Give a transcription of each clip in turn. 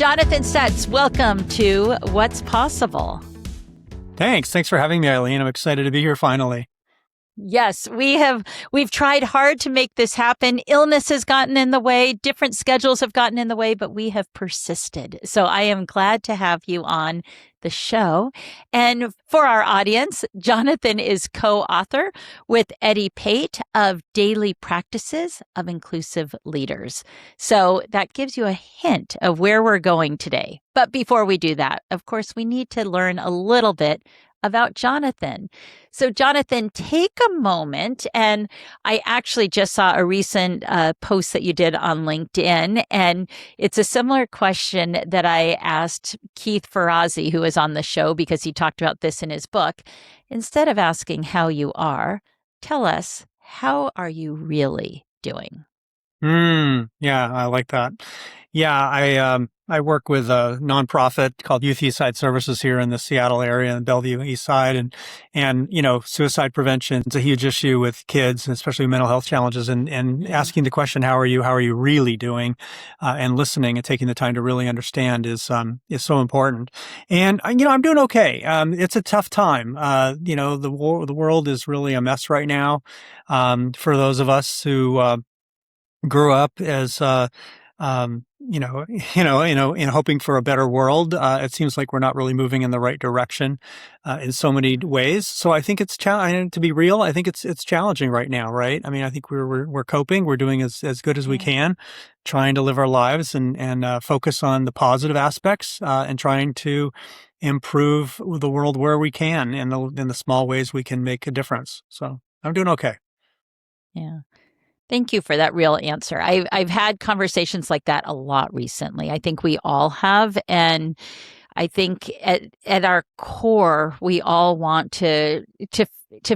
Jonathan Stutz, welcome to What's Possible. Thanks for having me, Ilene. I'm excited to be here finally. Yes, we've tried hard to make this happen. Illness has gotten in the way, different schedules have gotten in the way, but we have persisted. So I am glad to have you on the show. And for our audience, Jonathan is co-author with Eddie Pate of Daily Practices of Inclusive Leaders. So that gives you a hint of where we're going today. But before we do that, of course, we need to learn a little bit about Jonathan. So Jonathan, take a moment, and I actually just saw a recent post that you did on LinkedIn, and it's a similar question that I asked Keith Ferrazzi, who was on the show, because he talked about this in his book. Instead of asking how you are, tell us, how are you really doing? Yeah, I like that. Yeah, I work with a nonprofit called Youth Eastside Services here in the Seattle area and Bellevue East Side, and suicide prevention is a huge issue with kids, especially mental health challenges, and asking the question, how are you really doing, and listening and taking the time to really understand is so important. And I'm doing okay. It's a tough time. The world is really a mess right now. For those of us who grew up as in hoping for a better world. It seems like we're not really moving in the right direction in so many ways. So I think it's to be real. I think it's challenging right now, right? I mean, I think we're coping. We're doing as good as we can, trying to live our lives and focus on the positive aspects and trying to improve the world where we can in the small ways we can make a difference. So I'm doing okay. Yeah. Thank you for that real answer. I've had conversations like that a lot recently. I think we all have. And I think at our core, we all want to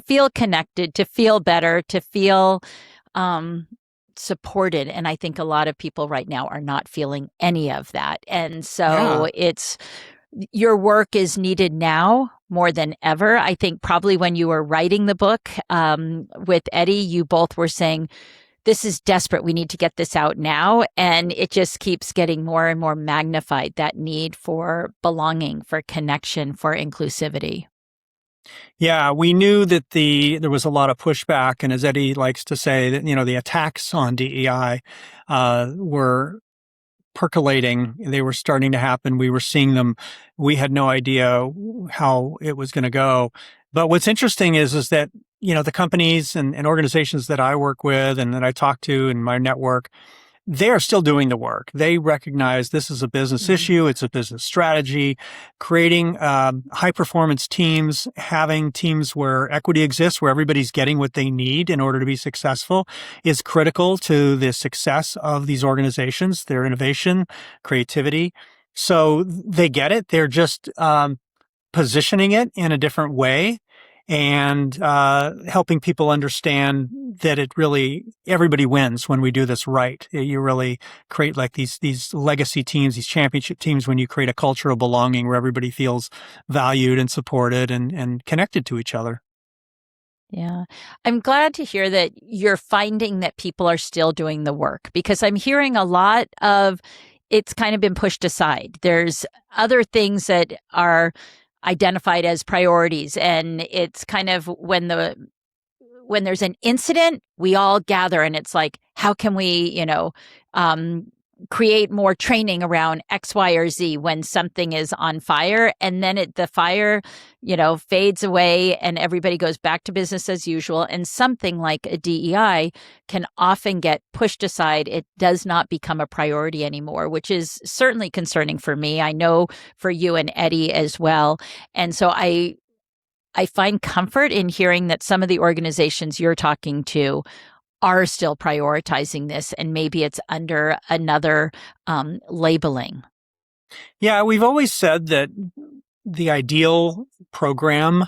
feel connected, to feel better, to feel supported. And I think a lot of people right now are not feeling any of that. And so your work is needed now more than ever. I think probably when you were writing the book with Eddie, you both were saying, this is desperate. We need to get this out now. And it just keeps getting more and more magnified, that need for belonging, for connection, for inclusivity. Yeah, we knew that there was a lot of pushback. And as Eddie likes to say, that, the attacks on DEI were percolating. They were starting to happen. We were seeing them. We had no idea how it was going to go. But what's interesting is that, the companies and organizations that I work with and that I talk to in my network, they are still doing the work. They recognize this is a business issue. It's a business strategy. Creating high performance teams, having teams where equity exists, where everybody's getting what they need in order to be successful, is critical to the success of these organizations, their innovation, creativity. So they get it. They're just positioning it in a different way and helping people understand that everybody wins when we do this right. You really create like these legacy teams, these championship teams, when you create a culture of belonging where everybody feels valued and supported and connected to each other. Yeah. I'm glad to hear that you're finding that people are still doing the work, because I'm hearing a lot of it's kind of been pushed aside. There's other things that are identified as priorities, and it's kind of when there's an incident, we all gather, and it's like, how can we create more training around X, Y, or Z when something is on fire, and then the fire fades away and everybody goes back to business as usual. And something like a DEI can often get pushed aside. It does not become a priority anymore, which is certainly concerning for me. I know for you and Eddie as well. And so I find comfort in hearing that some of the organizations you're talking to are still prioritizing this, and maybe it's under another labeling. Yeah, we've always said that the ideal program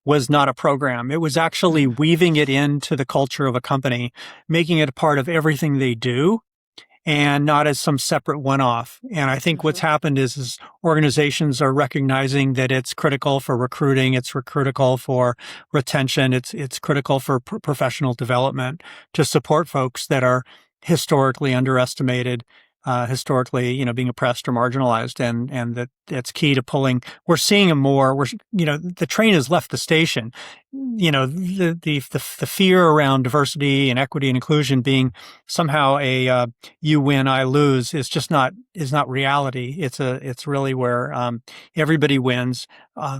was not a program. It was actually weaving it into the culture of a company, making it a part of everything they do, and not as some separate one-off. And I think what's happened is organizations are recognizing that it's critical for recruiting, it's critical for retention, it's critical for professional development to support folks that are historically underestimated historically, being oppressed or marginalized, and that it's key to pulling. We're seeing them more. The train has left the station. The fear around diversity and equity and inclusion being somehow a you win, I lose is not reality. It's really where everybody wins. A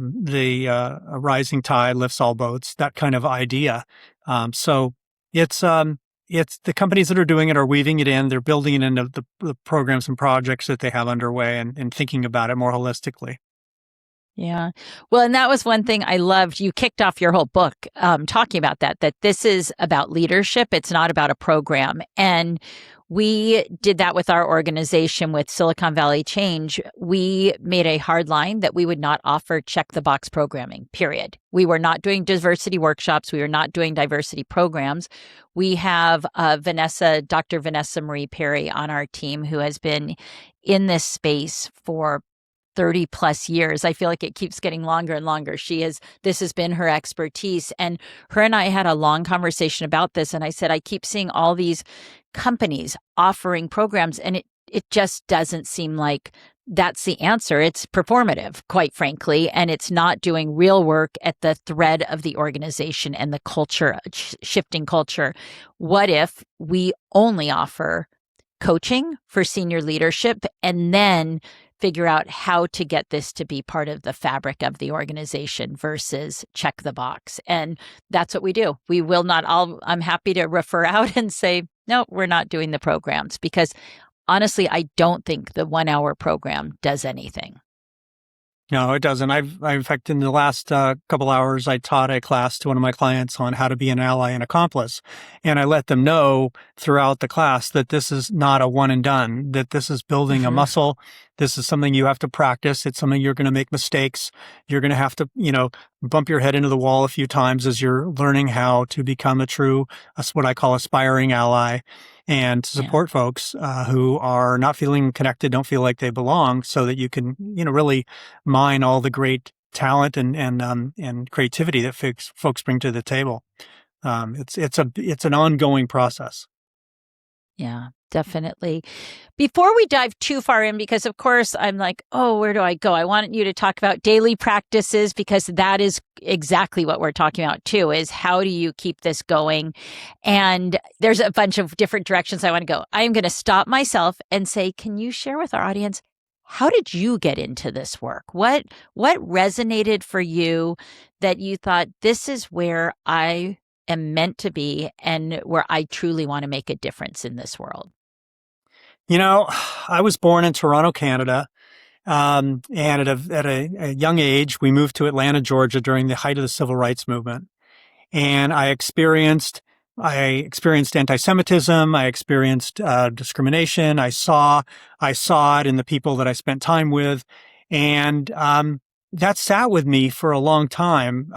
rising tide lifts all boats. That kind of idea. So it's the companies that are doing it are weaving it in. They're building it into the programs and projects that they have underway and thinking about it more holistically. Yeah. Well, and that was one thing I loved. You kicked off your whole book talking about that this is about leadership. It's not about a program. And we did that with our organization with Silicon Valley Change. We made a hard line that we would not offer check the box programming, period. We were not doing diversity workshops. We were not doing diversity programs. We have Dr. Vanessa Marie Perry on our team who has been in this space for 30 plus years. I feel like it keeps getting longer and longer. This has been her expertise. And her and I had a long conversation about this. And I said, I keep seeing all these companies offering programs, and it just doesn't seem like that's the answer. It's performative, quite frankly, and it's not doing real work at the thread of the organization and the culture, shifting culture. What if we only offer coaching for senior leadership and then figure out how to get this to be part of the fabric of the organization versus check the box? And that's what we do. We will not I'm happy to refer out and say, no, we're not doing the programs, because honestly, I don't think the 1 hour program does anything. No, it doesn't. In fact, in the last couple hours, I taught a class to one of my clients on how to be an ally and accomplice. And I let them know throughout the class that this is not a one and done, that this is building a muscle. This is something you have to practice. It's something you're going to make mistakes. You're going to have to, bump your head into the wall a few times as you're learning how to become a true, what I call aspiring ally, and to support folks who are not feeling connected, don't feel like they belong, so that you can, really mine all the great talent and creativity that folks bring to the table. It's an ongoing process. Yeah, definitely. Before we dive too far in, because of course I'm like, oh, where do I go? I want you to talk about daily practices, because that is exactly what we're talking about too, is how do you keep this going? And there's a bunch of different directions I want to go. I am going to stop myself and say, can you share with our audience, how did you get into this work? What resonated for you that you thought, this is where I am meant to be and where I truly want to make a difference in this world? I was born in Toronto, Canada. And at a young age, we moved to Atlanta, Georgia during the height of the civil rights movement. And I experienced anti-Semitism. I experienced discrimination. I saw it in the people that I spent time with. And that sat with me for a long time.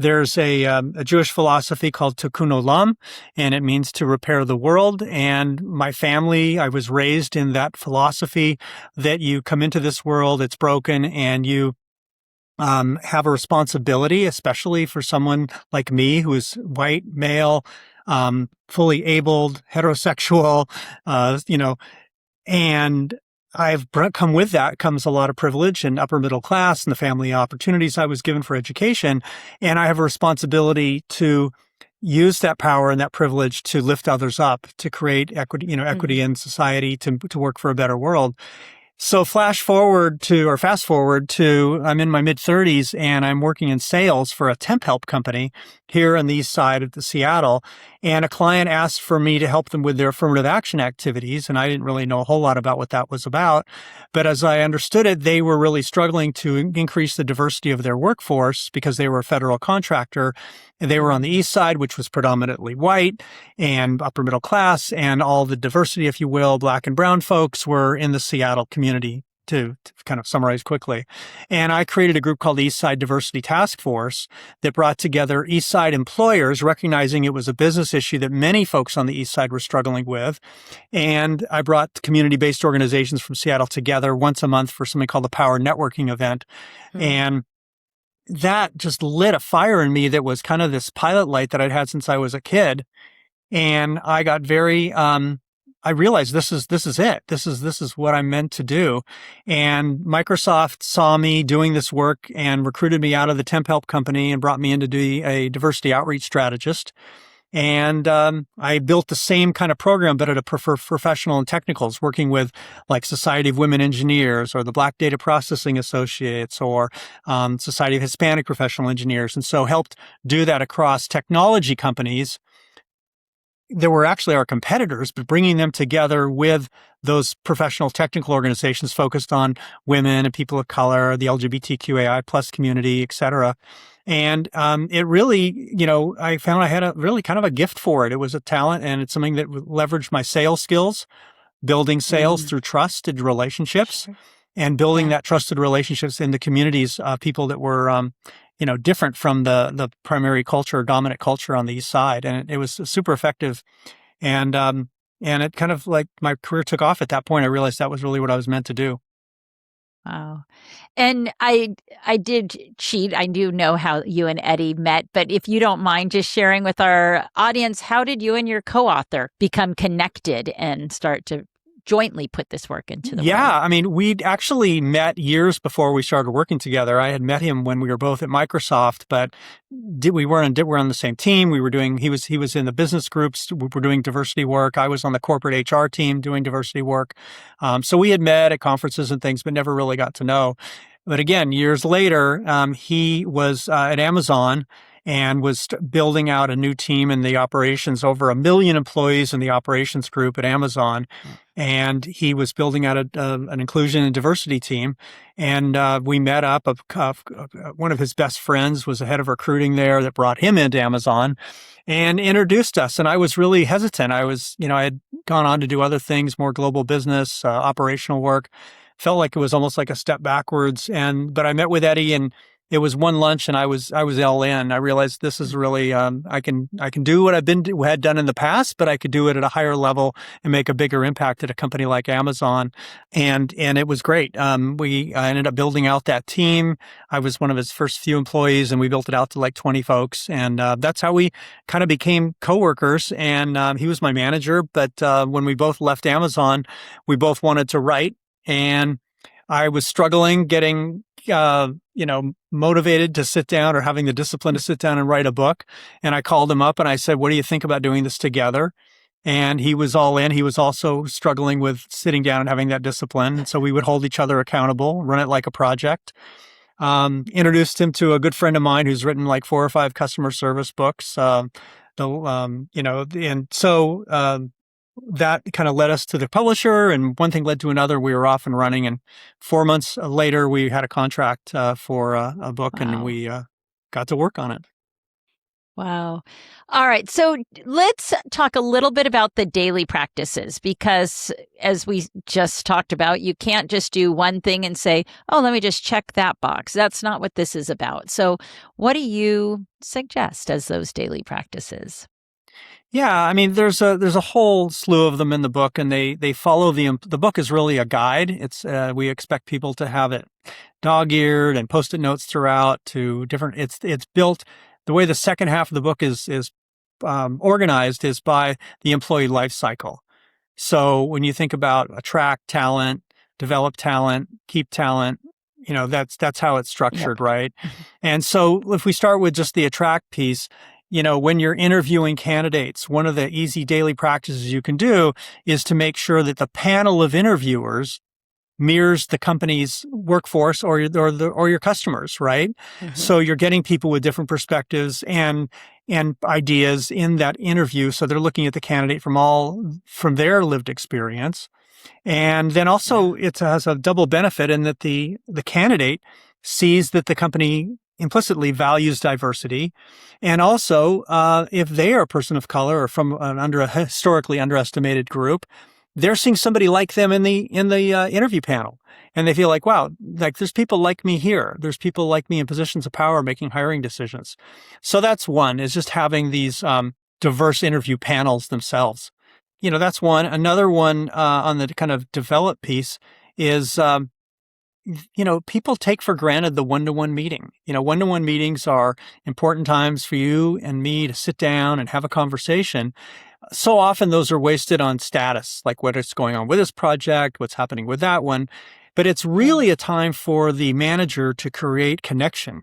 There's a Jewish philosophy called tikkun olam, and it means to repair the world. And my family, I was raised in that philosophy that you come into this world, it's broken, and you have a responsibility, especially for someone like me who is white, male, fully abled, heterosexual, and come with that comes a lot of privilege and upper middle class and the family opportunities I was given for education. And I have a responsibility to use that power and that privilege to lift others up, to create equity, equity in society, to work for a better world. So fast forward to, I'm in my mid 30s and I'm working in sales for a temp help company here on the east side of Seattle. And a client asked for me to help them with their affirmative action activities. And I didn't really know a whole lot about what that was about. But as I understood it, they were really struggling to increase the diversity of their workforce because they were a federal contractor. And they were on the east side, which was predominantly white and upper middle class, and all the diversity, if you will, black and brown folks were in the Seattle community, to kind of summarize quickly. And I created a group called the East Side Diversity Task Force that brought together East Side employers, recognizing it was a business issue that many folks on the East Side were struggling with. And I brought community-based organizations from Seattle together once a month for something called the Power Networking event. And that just lit a fire in me that was kind of this pilot light that I'd had since I was a kid. And I got very I realized this is it. This is what I'm meant to do. And Microsoft saw me doing this work and recruited me out of the temp help company and brought me in to be a diversity outreach strategist. And I built the same kind of program, but at a professional and technicals, working with like Society of Women Engineers or the Black Data Processing Associates or Society of Hispanic Professional Engineers. And so helped do that across technology companies that were actually our competitors, but bringing them together with those professional technical organizations focused on women and people of color, the LGBTQAI plus community, et cetera. And it really, I found I had a really kind of a gift for it. It was a talent, and it's something that leveraged my sales skills, building sales through trusted relationships, and building that trusted relationships in the communities, people that were, different from the primary culture, dominant culture on the East Side. And it was super effective. And it kind of like my career took off at that point. I realized that was really what I was meant to do. Wow. And I did cheat. I do know how you and Eddie met, but if you don't mind just sharing with our audience, how did you and your co-author become connected and start to jointly put this work into the world? I mean, we'd actually met years before we started working together. I had met him when we were both at Microsoft, but we weren't on the same team. He was in the business groups. We were doing diversity work. I was on the corporate HR team doing diversity work. So we had met at conferences and things, but never really got to know. But again, years later, he was at Amazon and was building out a new team in the operations, over 1 million employees in the operations group at Amazon. And he was building out an inclusion and diversity team. And we met up. One of his best friends was the head of recruiting there that brought him into Amazon and introduced us. And I was really hesitant. I had gone on to do other things, more global business, operational work. Felt like it was almost like a step backwards. But I met with Eddie, and it was one lunch, and I was all in. I realized this is really I can do what had done in the past, but I could do it at a higher level and make a bigger impact at a company like Amazon, and it was great. I ended up building out that team. I was one of his first few employees, and we built it out to like 20 folks, and that's how we kind of became coworkers. And he was my manager, but when we both left Amazon, we both wanted to write, and I was struggling getting motivated to sit down or having the discipline to sit down and write a book. And I called him up and I said, what do you think about doing this together? And he was all in. He was also struggling with sitting down and having that discipline. So we would hold each other accountable, run it like a project. Introduced him to a good friend of mine who's written like 4 or 5 customer service books. That kind of led us to the publisher, and one thing led to another. We were off and running, and 4 months later, we had a contract for a book, and we got to work on it. Wow. All right. So let's talk a little bit about the daily practices, because as we just talked about, you can't just do one thing and say, oh, let me just check that box. That's not what this is about. So what do you suggest as those daily practices? Yeah, I mean, there's a whole slew of them in the book, and they follow the book is really a guide. It's we expect people to have it dog-eared and post-it notes throughout to different. It's built the way the second half of the book is organized is by the employee life cycle. So when you think about attract talent, develop talent, keep talent, that's how it's structured, right? And so if we start with just the attract piece. When you're interviewing candidates, one of the easy daily practices you can do is to make sure that the panel of interviewers mirrors the company's workforce or your customers, right? Mm-hmm. So you're getting people with different perspectives and ideas in that interview. So they're looking at the candidate from their lived experience. And then also it has a double benefit in that the candidate sees that the company implicitly values diversity. And also, if they are a person of color or from a historically underestimated group, they're seeing somebody like them in the interview panel. And they feel like, wow, like there's people like me here. There's people like me in positions of power making hiring decisions. So that's one, is just having these diverse interview panels themselves. That's one. Another one on the kind of develop piece is people take for granted the one-to-one meeting. One-to-one meetings are important times for you and me to sit down and have a conversation. so often those are wasted on status, like what is going on with this project, what's happening with that one. But it's Yeah. really a time for the manager to create connection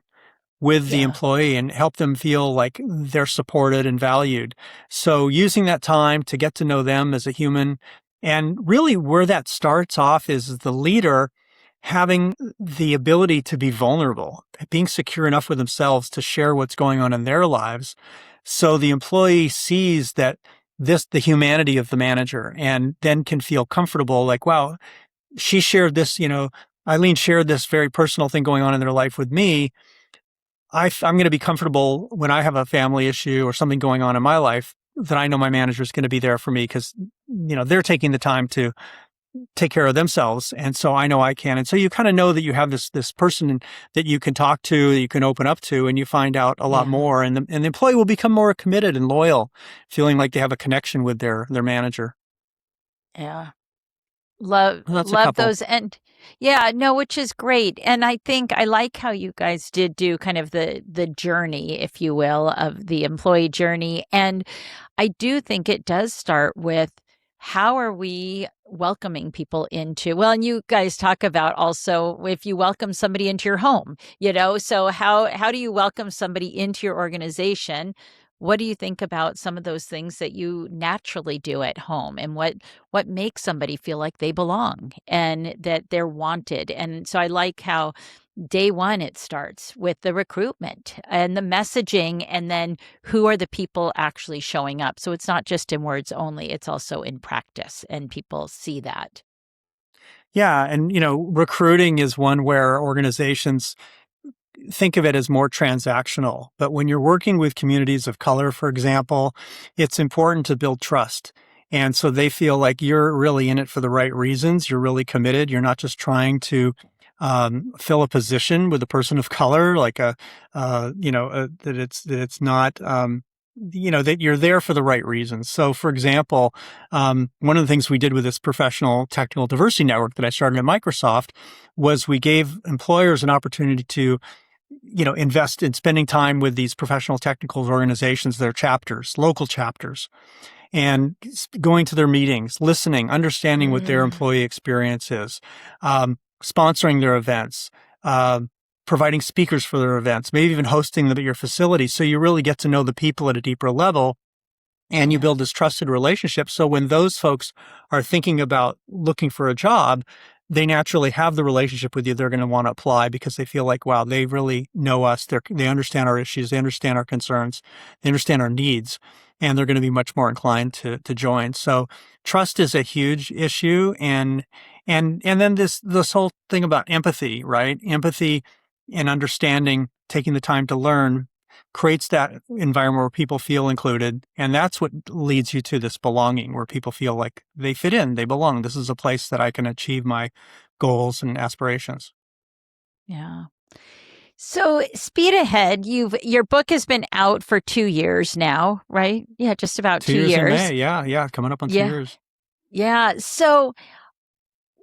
with the Yeah. employee and help them feel like they're supported and valued. So using that time to get to know them as a human, and really where that starts off is the leader having the ability to be vulnerable, being secure enough with themselves to share what's going on in their lives. So the employee sees that the humanity of the manager, and then can feel comfortable like, wow, she shared this, Ilene shared this very personal thing going on in their life with me. I'm going to be comfortable when I have a family issue or something going on in my life, that I know my manager is going to be there for me because, they're taking the time to take care of themselves. And so I know I can. And so you kind of know that you have this person that you can talk to, that you can open up to, and you find out a lot Yeah. more. And the employee will become more committed and loyal, feeling like they have a connection with their manager. Yeah. Love Well, that's a love couple. those. And yeah, no, which is great. And I think I like how you guys did do kind of the journey, if you will, of the employee journey. And I do think it does start with, how are we welcoming people into, well, and you guys talk about also, if you welcome somebody into your home, so how do you welcome somebody into your organization? What do you think about some of those things that you naturally do at home, and what makes somebody feel like they belong and that they're wanted? And so I like how day one it starts with the recruitment and the messaging, and then who are the people actually showing up. So it's not just in words only, it's also in practice, and people see that. Yeah. And, recruiting is one where organizations think of it as more transactional. But when you're working with communities of color, for example, it's important to build trust. And so they feel like you're really in it for the right reasons. You're really committed. You're not just trying to fill a position with a person of color, like that it's not, that you're there for the right reasons. So, for example, one of the things we did with this professional technical diversity network that I started at Microsoft was we gave employers an opportunity to invest in spending time with these professional technical organizations, their chapters, local chapters, and going to their meetings, listening, understanding what their Mm, employee experience is, sponsoring their events, providing speakers for their events, maybe even hosting them at your facility. So you really get to know the people at a deeper level, and you yeah. build this trusted relationship. So when those folks are thinking about looking for a job, they naturally have the relationship with you. They're going to want to apply because they feel like, wow, they really know us. They understand our issues. They understand our concerns. They understand our needs, and they're going to be much more inclined to join. So trust is a huge issue. And then this whole thing about empathy, right? Empathy and understanding, taking the time to learn, creates that environment where people feel included. And that's what leads you to this belonging, where people feel like they fit in, they belong. This is a place that I can achieve my goals and aspirations. Yeah. So speed ahead, your book has been out for 2 years now, right? Yeah, just about Two two years in years. May. Yeah. Yeah. Coming up on two Yeah. years. Yeah. So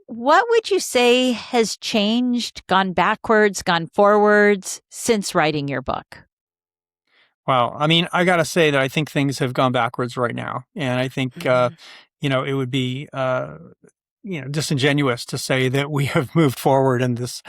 what would you say has changed, gone backwards, gone forwards since writing your book? Wow. I mean, I got to say that I think things have gone backwards right now. And I think, Mm, it would be, disingenuous to say that we have moved forward in this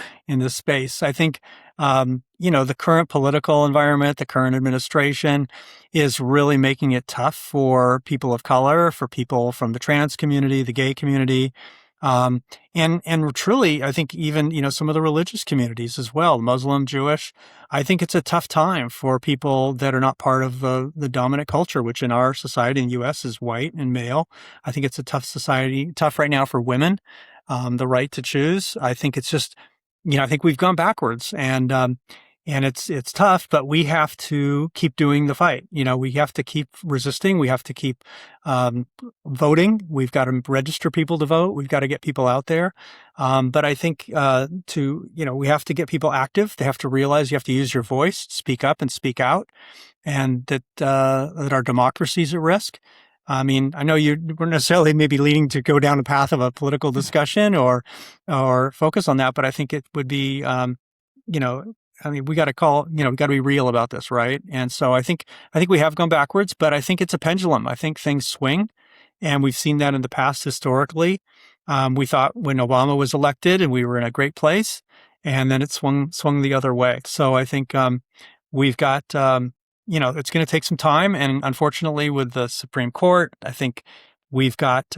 space. I think, the current political environment, the current administration is really making it tough for people of color, for people from the trans community, the gay community. Um, and truly, I think even, some of the religious communities as well, Muslim, Jewish. I think it's a tough time for people that are not part of the dominant culture, which in our society in the U.S. is white and male. I think it's a tough society, tough right now for women, the right to choose. I think it's just, I think we've gone backwards, and it's tough, but we have to keep doing the fight. We have to keep resisting. We have to keep um, voting. We've got to register people to vote. We've got to get people out there. But I think we have to get people active. They have to realize you have to use your voice, speak up and speak out, and that our democracy is at risk. I mean, I know you weren't necessarily maybe leading to go down a path of a political discussion or focus on that, but I think it would be, I mean, we got to we got to be real about this, right? And so I think we have gone backwards, but I think it's a pendulum. I think things swing, and we've seen that in the past historically. We thought when Obama was elected and we were in a great place, and then it swung the other way. So I think we've got it's going to take some time, and unfortunately, with the Supreme Court, I think we've got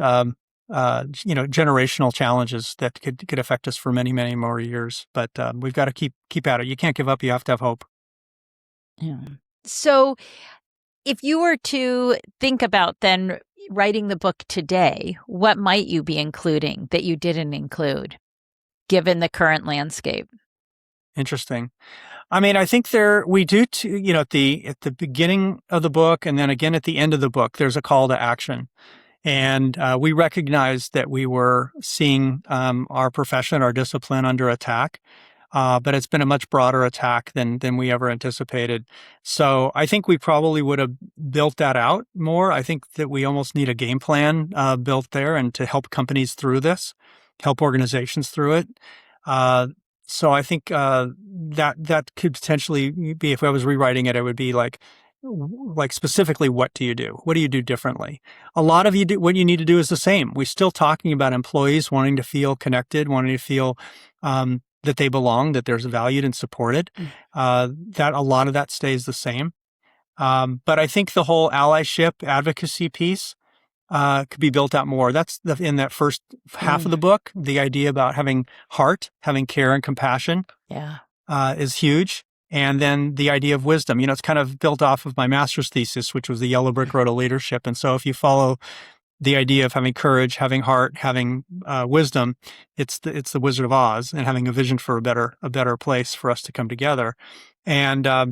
generational challenges that could affect us for many, many more years. But we've got to keep at it. You can't give up. You have to have hope. Yeah. So if you were to think about then writing the book today, what might you be including that you didn't include, given the current landscape? Interesting. I mean, I think we do at the beginning of the book, and then again at the end of the book, there's a call to action. And we recognized that we were seeing our profession, our discipline under attack, but it's been a much broader attack than we ever anticipated. So I think we probably would have built that out more. I think that we almost need a game plan built there, and to help companies through this, help organizations through it. So I think that could potentially be, if I was rewriting it, it would be like specifically, what do you do? What do you do differently? A lot of what you need to do is the same. We're still talking about employees wanting to feel connected, wanting to feel that they belong, that there's valued and supported. That a lot of that stays the same. But I think the whole allyship advocacy piece could be built out more. That's in that first half of the book. The idea about having heart, having care and compassion, is huge. And then the idea of wisdom, it's kind of built off of my master's thesis, which was the Yellow Brick Road of Leadership. And so if you follow the idea of having courage, having heart, having wisdom, it's the Wizard of Oz, and having a vision for a better place for us to come together. And I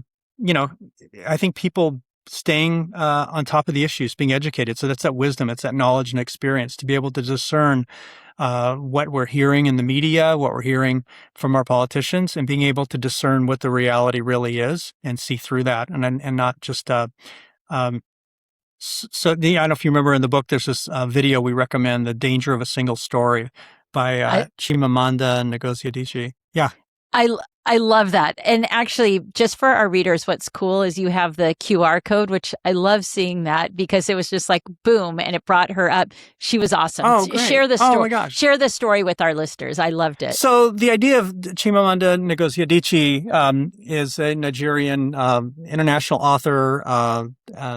think people staying on top of the issues, being educated. So that's that wisdom, it's that knowledge and experience to be able to discern what we're hearing in the media, what we're hearing from our politicians, and being able to discern what the reality really is and see through that, and not just. So I don't know if you remember in the book, there's this video we recommend, "The Danger of a Single Story" by Chimamanda Ngozi Adichie. Yeah. I love that. And actually, just for our readers, what's cool is you have the QR code, which I love seeing that, because it was just like boom, and it brought her up. She was awesome. Oh, great. Share the story. Oh my gosh. Share the story with our listeners. I loved it. So the idea of Chimamanda Ngozi Adichie is a Nigerian international author.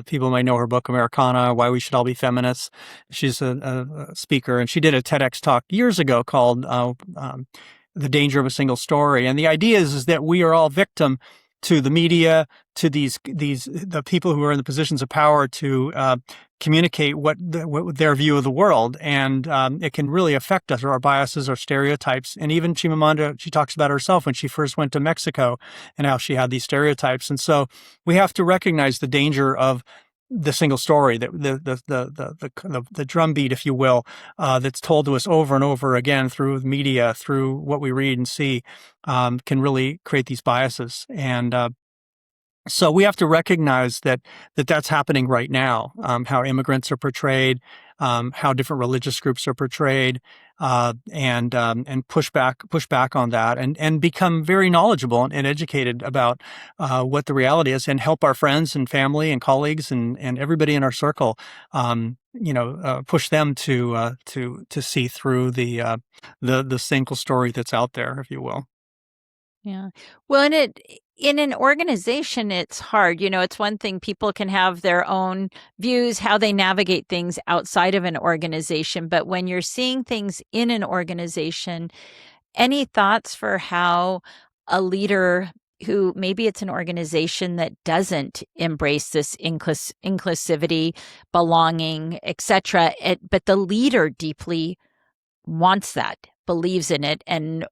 People might know her book Americana: Why We Should All Be Feminists. She's a speaker, and she did a TEDx talk years ago called "The Danger of a Single Story." And the idea is that we are all victim to the media, to the people who are in the positions of power to communicate what their view of the world, and it can really affect us, or our biases, or stereotypes. And even Chimamanda, she talks about herself when she first went to Mexico and how she had these stereotypes. And so we have to recognize the danger of the single story, the drumbeat, if you will, that's told to us over and over again through the media, through what we read and see, can really create these biases. And so we have to recognize that's happening right now. How immigrants are portrayed, how different religious groups are portrayed, and push back on that, and become very knowledgeable and educated about what the reality is, and help our friends and family and colleagues and everybody in our circle, push them to see through the single story that's out there, if you will. Yeah. Well, in an organization, it's hard. It's one thing, people can have their own views, how they navigate things outside of an organization. But when you're seeing things in an organization, any thoughts for how a leader who maybe it's an organization that doesn't embrace this inclusivity, belonging, etc., but the leader deeply wants that, believes in it, and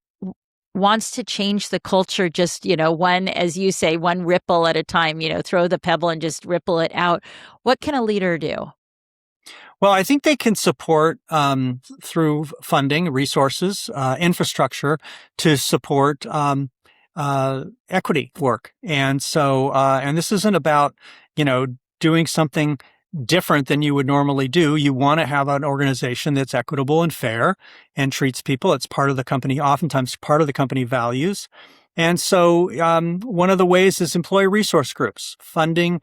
wants to change the culture, just, one, as you say, one ripple at a time, throw the pebble and just ripple it out. What can a leader do? Well, I think they can support through funding, resources, infrastructure to support equity work. And so, and this isn't about, doing something different than you would normally do. You want to have an organization that's equitable and fair and treats people. It's part of the company, oftentimes part of the company values. And so one of the ways is employee resource groups, funding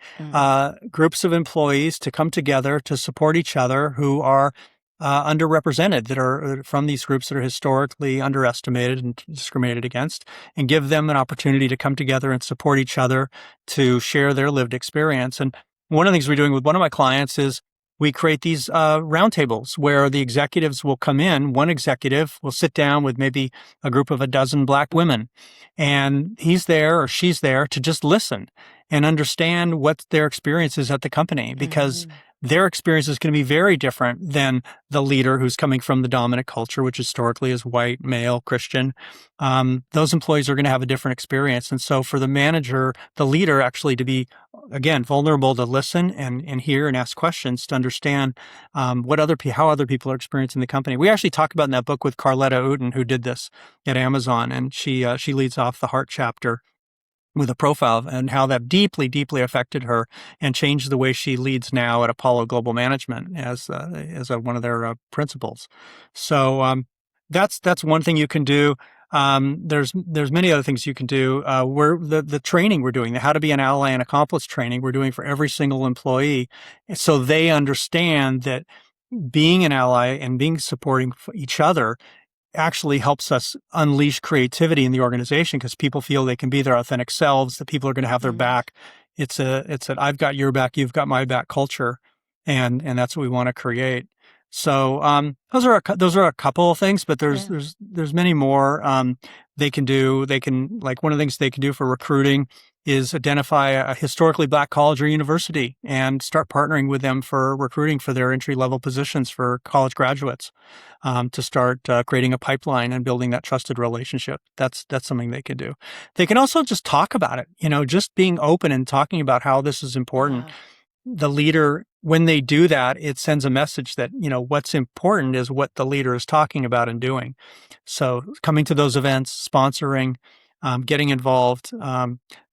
groups of employees to come together to support each other who are underrepresented, that are from these groups that are historically underestimated and discriminated against, and give them an opportunity to come together and support each other to share their lived experience. And one of the things we're doing with one of my clients is we create these roundtables where the executives will come in. One executive will sit down with maybe a group of a dozen Black women, and he's there or she's there to just listen and understand what their experience is at the company, because their experience is going to be very different than the leader who's coming from the dominant culture, which historically is white, male, Christian. Those employees are going to have a different experience. And so for the manager, the leader actually to be, again, vulnerable to listen and hear and ask questions to understand how other people are experiencing the company. We actually talk about in that book with Carletta Uden, who did this at Amazon, and she leads off the heart chapter with a profile and how that deeply, deeply affected her and changed the way she leads now at Apollo Global Management as one of their principals. So that's one thing you can do. There's many other things you can do. We're the training we're doing, the How to Be an Ally and Accomplice training we're doing for every single employee, so they understand that being an ally and being supporting each other actually helps us unleash creativity in the organization, because people feel they can be their authentic selves, that people are going to have their back. It's an I've got your back, you've got my back culture, and that's what we want to create. So those are a couple of things, but there's many more they can do. They can, like, one of the things they can do for recruiting is identify a historically Black college or university and start partnering with them for recruiting for their entry-level positions for college graduates, to start creating a pipeline and building that trusted relationship. That's something they could do. They can also just talk about it, just being open and talking about how this is important. Yeah. The leader, when they do that, it sends a message that, what's important is what the leader is talking about and doing. So coming to those events, sponsoring, getting involved,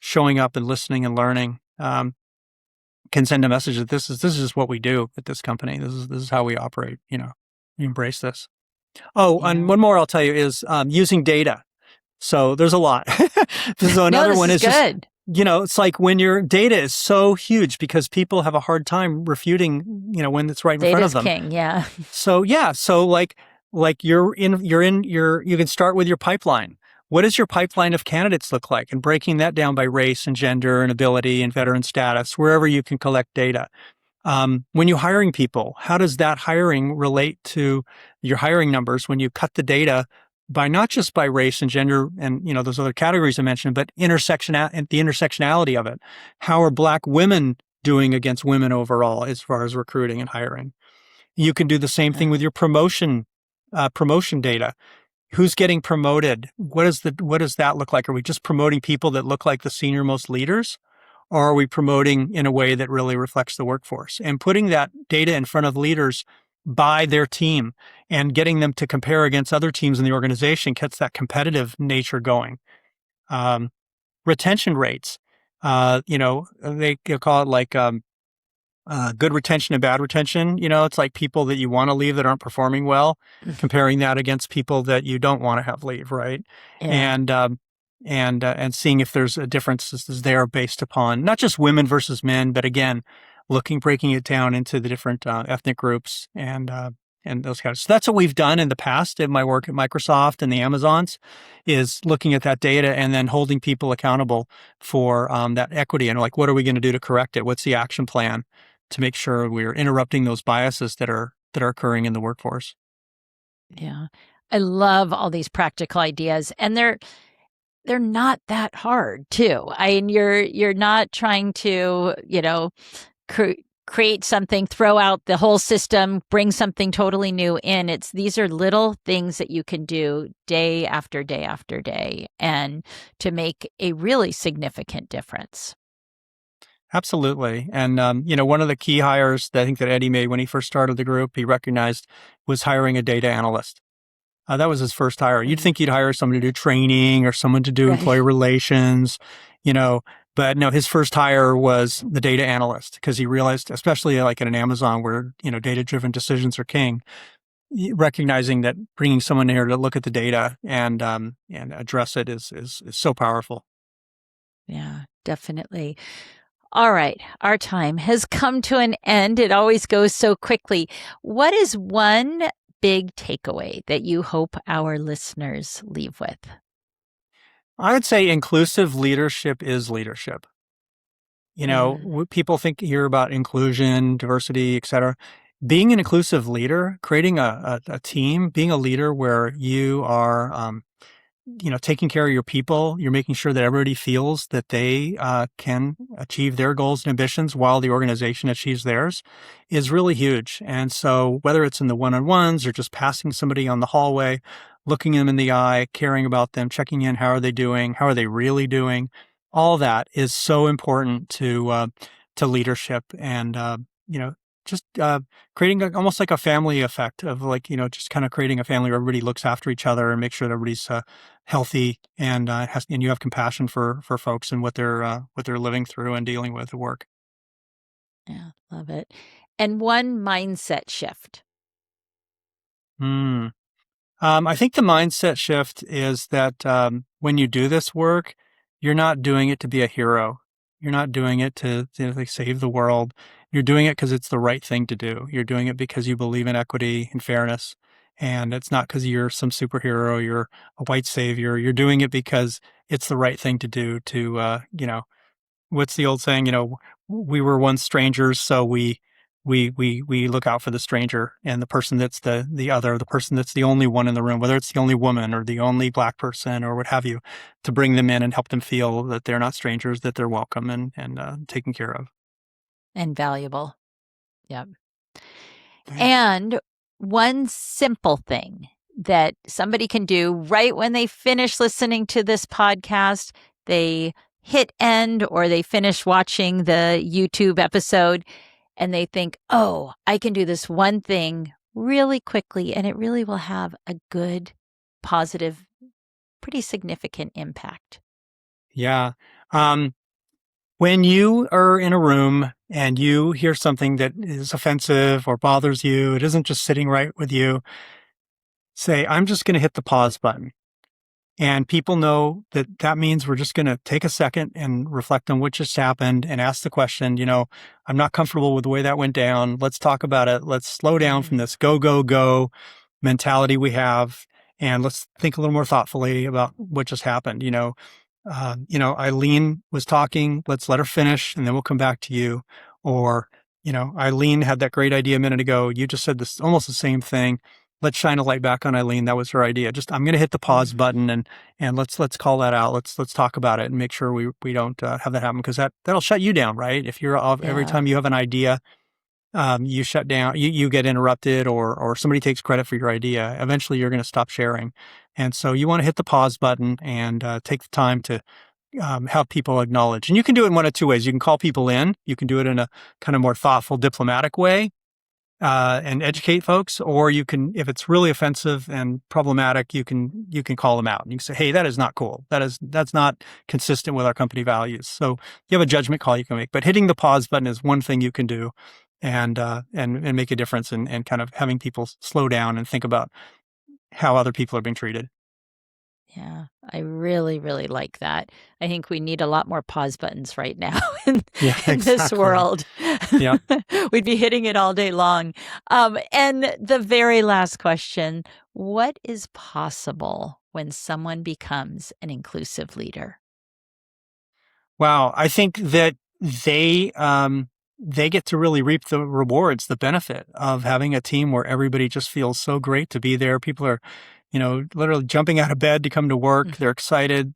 showing up and listening and learning, can send a message that this is just what we do at this company. This is how we operate. We embrace this. Oh, yeah. And one more I'll tell you is using data. So there's a lot. So another one is good. It's like when your data is so huge, because people have a hard time refuting, when it's right in front of them. Data's king, yeah. So yeah, so like you can start with your pipeline. What does your pipeline of candidates look like? And breaking that down by race and gender and ability and veteran status, wherever you can collect data. When you're hiring people, how does that hiring relate to your hiring numbers when you cut the data by not just by race and gender and, those other categories I mentioned, but the intersectionality of it? How are Black women doing against women overall as far as recruiting and hiring? You can do the same thing with your promotion data. Who's getting promoted? What does that look like? Are we just promoting people that look like the senior most leaders? Or are we promoting in a way that really reflects the workforce? And putting that data in front of leaders by their team and getting them to compare against other teams in the organization gets that competitive nature going. Retention rates, they call it like good retention and bad retention. It's like people that you want to leave that aren't performing well, comparing that against people that you don't want to have leave, right? Yeah. And seeing if there's a difference there based upon not just women versus men, but again, breaking it down into the different ethnic groups and those kinds. So that's what we've done in the past in my work at Microsoft and the Amazons, is looking at that data and then holding people accountable for that equity, and like, what are we going to do to correct it? What's the action plan to make sure we're interrupting those biases that are occurring in the workforce? Yeah, I love all these practical ideas, and they're not that hard too. You're not trying to, create something, throw out the whole system, bring something totally new in. These are little things that you can do day after day after day, and to make a really significant difference. Absolutely. And, one of the key hires that I think that Eddie made when he first started the group, he recognized, was hiring a data analyst. That was his first hire. You'd think he'd hire someone to do training or someone to do employee relations, but no, his first hire was the data analyst, because he realized, especially like at an Amazon where, data-driven decisions are king, recognizing that bringing someone here to look at the data and address it is so powerful. Yeah, definitely. All right, our time has come to an end. It always goes so quickly. What is one big takeaway that you hope our listeners leave with? I'd say inclusive leadership is leadership. Good. People hear about inclusion, diversity, et cetera. Being an inclusive leader, creating a team, being a leader where you are, taking care of your people, you're making sure that everybody feels that they can achieve their goals and ambitions while the organization achieves theirs is really huge. And so whether it's in the one-on-ones or just passing somebody on the hallway, looking them in the eye, caring about them, checking in, how are they doing? How are they really doing? All that is so important to leadership and, just creating almost like a family effect of just kind of creating a family where everybody looks after each other and make sure that everybody's healthy and and you have compassion for folks and what they're living through and dealing with at work. Yeah, love it. And one mindset shift. Mm. I think the mindset shift is that when you do this work, you're not doing it to be a hero. You're not doing it to like save the world. You're doing it because it's the right thing to do. You're doing it because you believe in equity and fairness. And it's not because you're some superhero, you're a white savior. You're doing it because it's the right thing to do to, what's the old saying? We were once strangers, so we look out for the stranger and the person that's the person that's the only one in the room, whether it's the only woman or the only Black person or what have you, to bring them in and help them feel that they're not strangers, that they're welcome and taken care of. And valuable. Yep. Yeah. And one simple thing that somebody can do right when they finish listening to this podcast, they hit end or they finish watching the YouTube episode and they think, oh, I can do this one thing really quickly and it really will have a good, positive, pretty significant impact. Yeah. Um, when you are in a room and you hear something that is offensive or bothers you, it isn't just sitting right with you, say, I'm just going to hit the pause button. And people know that that means we're just going to take a second and reflect on what just happened and ask the question, I'm not comfortable with the way that went down. Let's talk about it. Let's slow down from this go, go, go mentality we have. And let's think a little more thoughtfully about what just happened. Ilene was talking. Let's let her finish and then we'll come back to you. Or, Ilene had that great idea a minute ago. You just said this almost the same thing. Let's shine a light back on Ilene. That was her idea. I'm going to hit the pause button and let's call that out. Let's talk about it and make sure we don't have that happen because that'll shut you down, right? If you're every Yeah. time you have an idea, you shut down, you get interrupted or somebody takes credit for your idea. Eventually, you're going to stop sharing, and so you want to hit the pause button and take the time to have people acknowledge. And you can do it in one of two ways. You can call people in. You can do it in a kind of more thoughtful, diplomatic way and educate folks, or you can, if it's really offensive and problematic, you can call them out and you can say, "Hey, that is not cool. That's not consistent with our company values." So you have a judgment call you can make, but hitting the pause button is one thing you can do, and make a difference and kind of having people slow down and think about how other people are being treated. Yeah, I really, really like that. I think we need a lot more pause buttons right now in, Yeah, in this exactly. world. Yeah. We'd be hitting it all day long. And the very last question, what is possible when someone becomes an inclusive leader? Wow, I think that they get to really reap the rewards, the benefit of having a team where everybody just feels so great to be there. People are, literally jumping out of bed to come to work. They're excited.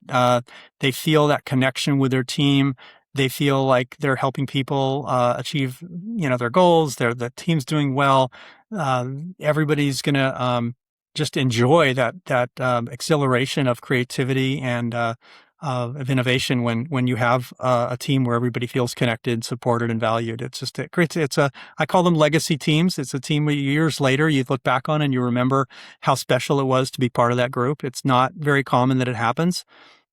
They feel that connection with their team. They feel like they're helping people achieve, their goals. The team's doing well. Everybody's gonna just enjoy that exhilaration of creativity and of innovation when you have a team where everybody feels connected, supported, and valued. It creates, I call them legacy teams. It's a team where years later you look back on and you remember how special it was to be part of that group. It's not very common that it happens.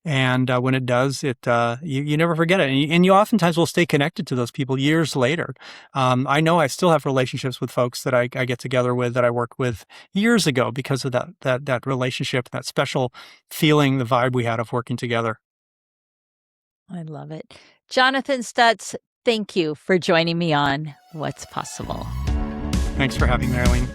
And when it does, you never forget it, and you oftentimes will stay connected to those people years later. I know I still have relationships with folks that I get together with, that I worked with years ago, because of that relationship, that special feeling, the vibe we had of working together. I love it. Jonathan Stutz, thank you for joining me on What's Possible. Thanks for having me, Eileen.